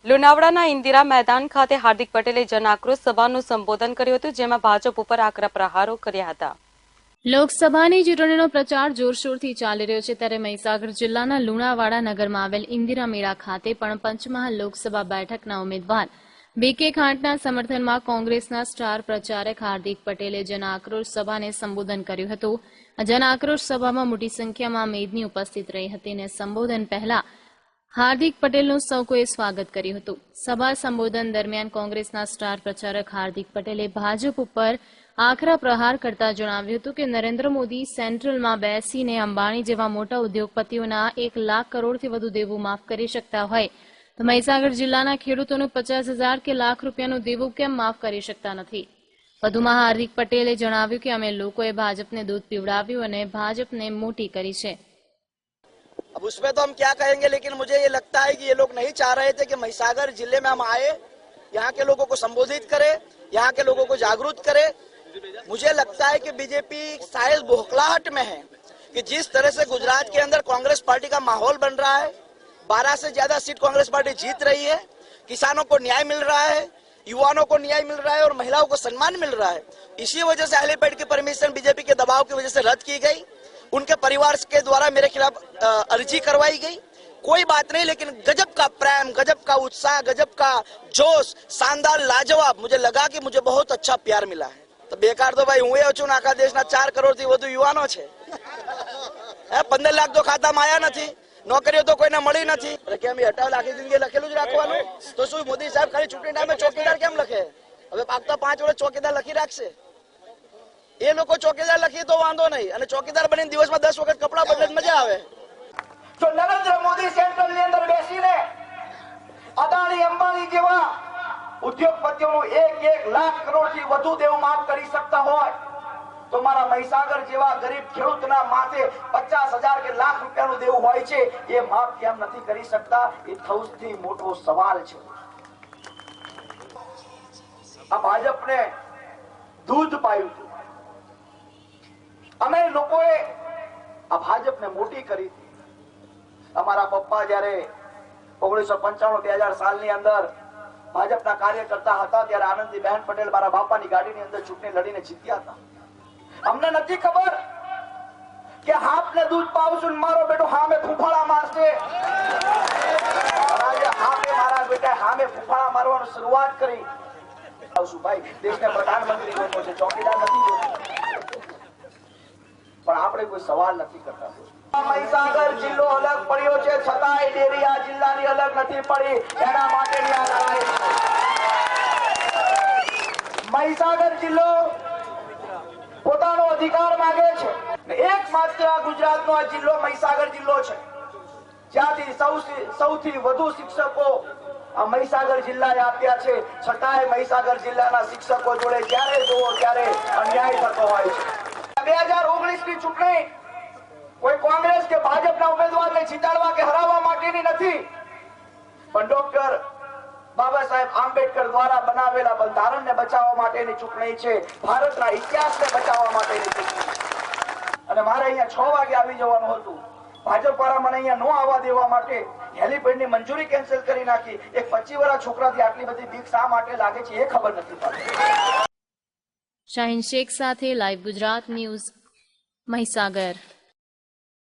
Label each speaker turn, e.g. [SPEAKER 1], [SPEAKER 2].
[SPEAKER 1] લુણાવાડાના ઇન્દિરા મેદાન ખાતે હાર્દિક પટેલે જન આક્રોશ સભાનું સંબોધન કર્યું હતું, જેમાં ભાજપ ઉપર આકરા પ્રહારો કર્યા હતા। લોકસભાની ચૂંટણીનો પ્રચાર જોરશોરથી ચાલી રહ્યો છે, ત્યારે મહીસાગર જિલ્લાના લુણાવાડા નગરમાં આવેલ ઇન્દિરા મેળા ખાતે પણ પંચમહાલ લોકસભા બેઠકના ઉમેદવાર બીકે ખાંટના સમર્થનમાં કોંગ્રેસના સ્ટાર પ્રચારક હાર્દિક પટેલે જન આક્રોશ સભાને સંબોધન કર્યું હતું। જન આક્રોશ સભામાં મોટી સંખ્યામાં મેદની ઉપસ્થિત રહી હતી અને સંબોધન પહેલા હાર્દિક પટેલનું સૌ કોઈએ સ્વાગત કર્યું હતું। સભા સંબોધન દરમિયાન કોંગ્રેસના સ્ટાર પ્રચારક હાર્દિક પટેલે ભાજપ ઉપર આકરા પ્રહાર કરતા જણાવ્યું હતું કે નરેન્દ્ર મોદી સેન્ટ્રલમાં બેસીને અંબાણી જેવા મોટા ઉદ્યોગપતિઓના 1 લાખ કરોડથી વધુ દેવું માફ કરી શકતા હોય તો મહીસાગર જિલ્લાના ખેડૂતોનું 50,000 કે લાખ રૂપિયાનું દેવું કેમ માફ કરી શકતા નથી। વધુમાં હાર્દિક પટેલે જણાવ્યું કે અમે લોકોએ ભાજપને દૂધ પીવડાવ્યું અને ભાજપને મોટી કરી છે।
[SPEAKER 2] अब उसमें तो हम क्या कहेंगे, लेकिन मुझे ये लगता है कि ये लोग नहीं चाह रहे थे कि महिसागर जिले में हम आए, यहाँ के लोगों को संबोधित करें, यहाँ के लोगों को जागरूक करें। मुझे लगता है कि बीजेपी शायद बौखलाहट में है कि जिस तरह से गुजरात के अंदर कांग्रेस पार्टी का माहौल बन रहा है, 12 से ज्यादा सीट कांग्रेस पार्टी जीत रही है, किसानों को न्याय मिल रहा है, युवाओं को न्याय मिल रहा है और महिलाओं को सम्मान मिल रहा है। इसी वजह से हेलीपैड की परमिशन बीजेपी के दबाव की वजह से रद्द की गई, उनके परिवार के द्वारा मेरे खिलाफ अर्जी करवाई गई। कोई बात नहीं, लेकिन गजब का प्रेम, गजब का उत्साह, गजब का जोश, शानदार लाजवाब, मुझे लगा कि मुझे बहुत अच्छा प्यार मिला है। तो बेकार तो भाई હું છું, આખા દેશના 4 કરોડથી વધુ યુવાનો છે, 15 લાખ તો ખાતામાં આયા નથી, નોકરીઓ તો કોઈને મળી નથી, કે અમે હટાવ આખી જિંદગી લખેલું જ રાખવાનું? તો શું મોદી સાહેબ ખાલી ચૂંટણી ટાઈમે ચોકીદાર કેમ લખે? હવે પાકતા 5 વર્ષ ચોકીદાર લખી રાખશે। એ લોકો ચોકીદાર લખી તો વાંધો નહીં, અને ચોકીદાર બનીને દિવસમાં 10 વખત કપડા બદલે મજા આવે। જો નરેન્દ્ર મોદી સેન્ટ્રલની અંદર બેસીને અદાણી અંબાણી જેવા ઉદ્યોગપતિઓનું 1 લાખ કરોડથી વધુ દેવું માફ કરી શકતા હોય તો મારા મહીસાગર જેવા ગરીબ ખેડૂતના માથે 50,000 કે લાખ રૂપિયાનું દેવું હોય છે, એ માફ કેમ નથી કરી શકતા? એ સૌથી મોટો સવાલ છે। આ ભાજપને દૂધ પાયું હતું, અમે લોકોએ આ ભાજપને મોટી કરી હતી। અમારા પપ્પા જ્યારે 1995-2000 સાલની અંદર ભાજપના કાર્યકર્તા હતા ત્યારે આનંદીબેન પટેલ મારા બાપાની ગાડીની અંદર ચૂંટણી લડીને જીત્યા હતા। અમને નથી ખબર કે હાપને દૂધ પાવશું, મારો બેટો હામે ફૂફાળા મારશે। આજે હાપે મારા બેટા હામે ફૂફાળા મારવાની શરૂઆત કરી। આવશું ભાઈ, દેશને પ્રધાનમંત્રી બનવો છે, ચોકીદાર નથી બનવું, પણ આપણે કોઈ સવાલ નથી કરતા। મહીસાગર જિલ્લો અલગ પડ્યો છે, છતાંય ડેરી આ જિલ્લાની અલગ નથી પડી, એના માટેની આ લડાઈ છે। મહીસાગર જિલ્લો પોતાનો અધિકાર માંગે છે, એકમાત્ર ગુજરાતનો આ જિલ્લો મહીસાગર જિલ્લો છે, જ્યાંથી સૌથી વધુ શિક્ષકો આ મહીસાગર જિલ્લાએ આપ્યા છે, છતાંય મહીસાગર જિલ્લાના શિક્ષકો જોડે જ્યારે જોવો ત્યારે અન્યાય થતો હોય છે। 2019ની ચૂંટણી કોઈ કોંગ્રેસ કે ભાજપના ઉમેદવારને જીતાડવા કે હરાવવા માટેની નથી, પણ ડોક્ટર બાબા સાહેબ આંબેડકર દ્વારા બનાવેલા બંધારણને બચાવવા માટેની ચૂંટણી છે, ભારતના ઇતિહાસને બચાવવા માટેની ચૂંટણી। અને મારે અહીંયા 6 વાગે આવી જવાનું હતું, ભાજપ વાળા મને અહીંયા ન આવવા દેવા માટે હેલીપેડની મંજૂરી કેન્સલ કરી નાખી। એક 25 વર્ષના છોકરાથી આટલી બધી બીક શા માટે લાગે છે એ ખબર નથી પડતી।
[SPEAKER 1] શાહીન શેખ સાથે લાઈવ ગુજરાત ન્યૂઝ, મહીસાગર।